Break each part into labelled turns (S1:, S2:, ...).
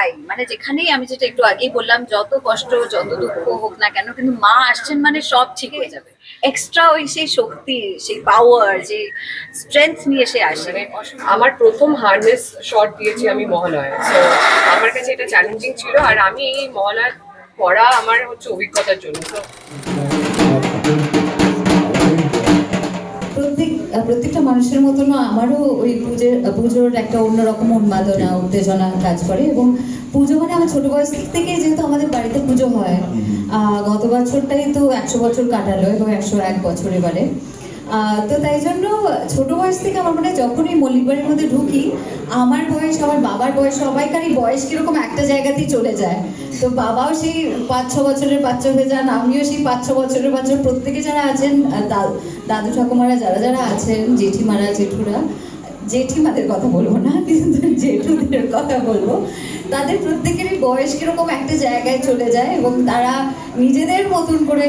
S1: তাই, মানে যেখানেই আমি যেটা একটু আগেই বললাম, যত কষ্ট যত দুঃখ হোক না কেন, কিন্তু মা আসছেন মানে সব ঠিক হয়ে যাবে। এক্সট্রা ওই সেই শক্তি, সেই পাওয়ার, যে স্ট্রেংথ নিয়ে সে আসে।
S2: মানে আমার প্রথম হারনেস শট দিয়েছি আমি মহালয়া, তো আমার কাছে এটা চ্যালেঞ্জিং ছিল। আর আমি এই মহালয়া পড়া আমার হচ্ছে অভিজ্ঞতার জন্য। তো
S3: প্রত্যেকটা মানুষের মতন আমারও ওই পুজোর একটা অন্যরকম উন্মাদনা উত্তেজনা কাজ করে। এবং পুজো মানে আমার ছোট বয়স থেকে, যেহেতু আমাদের বাড়িতে পুজো হয়, গত বছরটাই তো 100 বছর কাটালো এবং 101 বছর এবারে। তো তাই জন্য ছোট বয়স থেকে আমার মনে হয় যখনই মল্লিক বাড়ির মধ্যে ঢুকি, আমার বয়স, আমার বাবার বয়স, সবাইকারই বয়স কিরকম একটা জায়গাতেই চলে যায়। তো বাবাও সেই 5-6 বছরের বাচ্চা হয়ে যান, আমিও সেই 5-6 বছরের বাচ্চা। প্রত্যেকে যারা আছেন, দাদু ঠাকুমারা যারা যারা আছেন, জেঠিমারা জেঠুরা, জেঠিমাদের কথা বলবো না কিন্তু জেঠুদের কথা বলবো, তাদের প্রত্যেকেরই বয়স কিরকম একটা জায়গায় চলে যায় এবং তারা নিজেদের মতন করে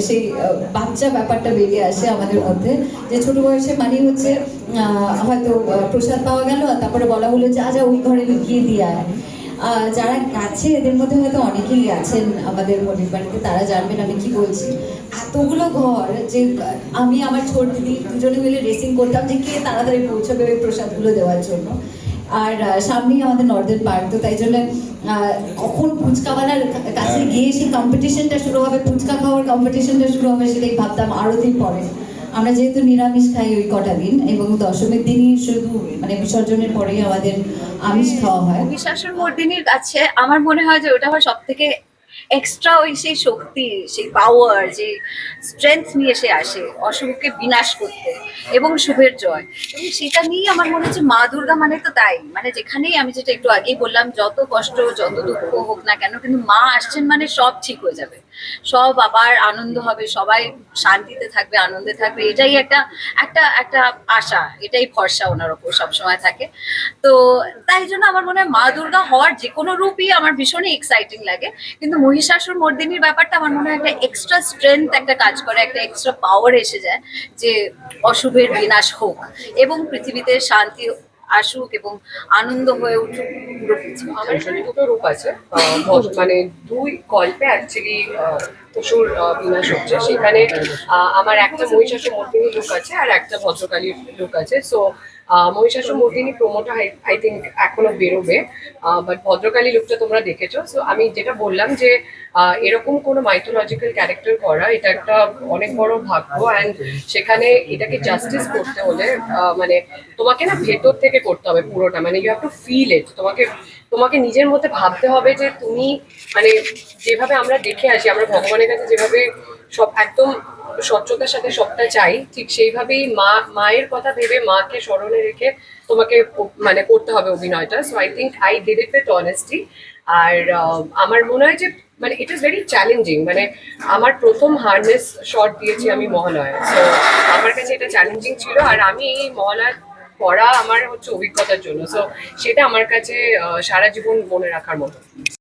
S3: সেই বাচ্চা ব্যাপারটা বেরিয়ে আসে আমাদের মধ্যে। যে ছোট বয়সে মানে হচ্ছে হয়তো প্রসাদ পাওয়া গেল, আর তারপরে বলা হলো যা যা ওই ঘরে লুকিয়ে দিয়ে আয়। যারা কাছে এদের মধ্যে হয়তো অনেকেই আছেন আমাদের মল্লিক বাড়িতে, তারা জানবেন আমি কি বলছি। এতগুলো ঘর, যে আমি আমার ছোট দিদি দুজনে মিলে রেসিং করতাম যে কে তাড়াতাড়ি পৌঁছাবে ওই প্রসাদগুলো দেওয়ার জন্য। আর সামনেই আমাদের নর্দার্ন পার্ক, তো তাই জন্য কখন ফুচকাওয়ালার কাছে গিয়ে সেই কম্পিটিশনটা শুরু হবে, ফুচকা খাওয়ার কম্পিটিশনটা শুরু হবে, সেটাই ভাবতাম আরতির পরে। আমরা যেহেতু নিরামিষ খাই ওই কটা দিন, এবং দশমীর দিনই শুধু মানে বিসর্জনের পরেই আমাদের আমিষ খাওয়া হয়।
S1: মহিষাসুর মর্দিনীর কাছে আমার মনে হয় যে ওটা আমার সব থেকে এক্সট্রা ওই সেই শক্তি, সেই পাওয়ার, যে স্ট্রেংথ নিয়ে সে আসে অশুভকে বিনাশ করতে এবং শুভের জয়। এবং সেটা নিয়ে আমার মনে হচ্ছে মা দুর্গা মানে তো তাই, মানে যেখানেই আমি যেটা একটু আগেই বললাম, যত কষ্ট যত দুঃখ হোক না কেন, কিন্তু মা আসছেন মানে সব ঠিক হয়ে যাবে, সব আবার আনন্দ হবে, সবাই শান্তিতে থাকবে, আনন্দে থাকবে। এটাই একটা একটা একটা আশা, এটাই ভরসা ওনার ওপর সবসময় থাকে। তো তাই জন্য আমার মনে হয় মা দুর্গা হওয়ার যে কোনো রূপই আমার ভীষণই এক্সাইটিং লাগে। কিন্তু মহিষাসুর মর্দিনীর ব্যাপারটা আমার মনে হয় একটা এক্সট্রা স্ট্রেংথ একটা কাজ করে, একটা এক্সট্রা পাওয়ার এসে যায়, যে অশুভের বিনাশ হোক এবং পৃথিবীতে শান্তি আসুক এবং আনন্দ হয়ে উঠুক পুরো পৃথিবী।
S2: আমার এখানে দুটো রূপ আছে। মানে দুই গল্পে অ্যাকচুয়ালি অসুর বিনাশ হচ্ছে। সেখানে আমার একটা মহিষাসুর মর্দিনী লুক আছে আর একটা ভদ্রকালীর লুক আছে। সো মহিষাসুর মর্দিনী প্রোমোটা আই থিঙ্ক এখনো বেরোবে, বাট ভদ্রকালী লুকটা তোমরা দেখেছো। সো আমি যেটা বললাম যে এরকম কোনো মাইথোলজিক্যাল ক্যারেক্টার করা এটা একটা অনেক বড় ভাগ্য। অ্যান্ড সেখানে এটাকে জাস্টিস করতে হলে মানে তোমাকে না ভেতর থেকে করতে হবে পুরোটা, মানে you have to fill it. তোমাকে তোমাকে নিজের মধ্যে ভাবতে হবে যে তুমি মানে যেভাবে আমরা দেখে আসি, আমরা ভগবানের কাছে যেভাবে সব একদম স্বচ্ছতার সাথে সবটা চাই, ঠিক সেইভাবেই মায়ের কথা ভেবে মাকে স্মরণে রেখে তোমাকে মানে করতে হবে অভিনয়টা। So I think I did it with honesty. আর আমার মনে হয় যে মানে ইট ইজ ভেরি চ্যালেঞ্জিং। মানে আমার প্রথম হারনেস শট দিয়েছি আমি মহালয়া, তো আমার কাছে এটা চ্যালেঞ্জিং ছিল। আর আমি এই মহালয়া পড়া আমার হচ্ছে অভিজ্ঞতার জন্য। সো সেটা আমার কাছে সারা জীবন মনে রাখার মতো।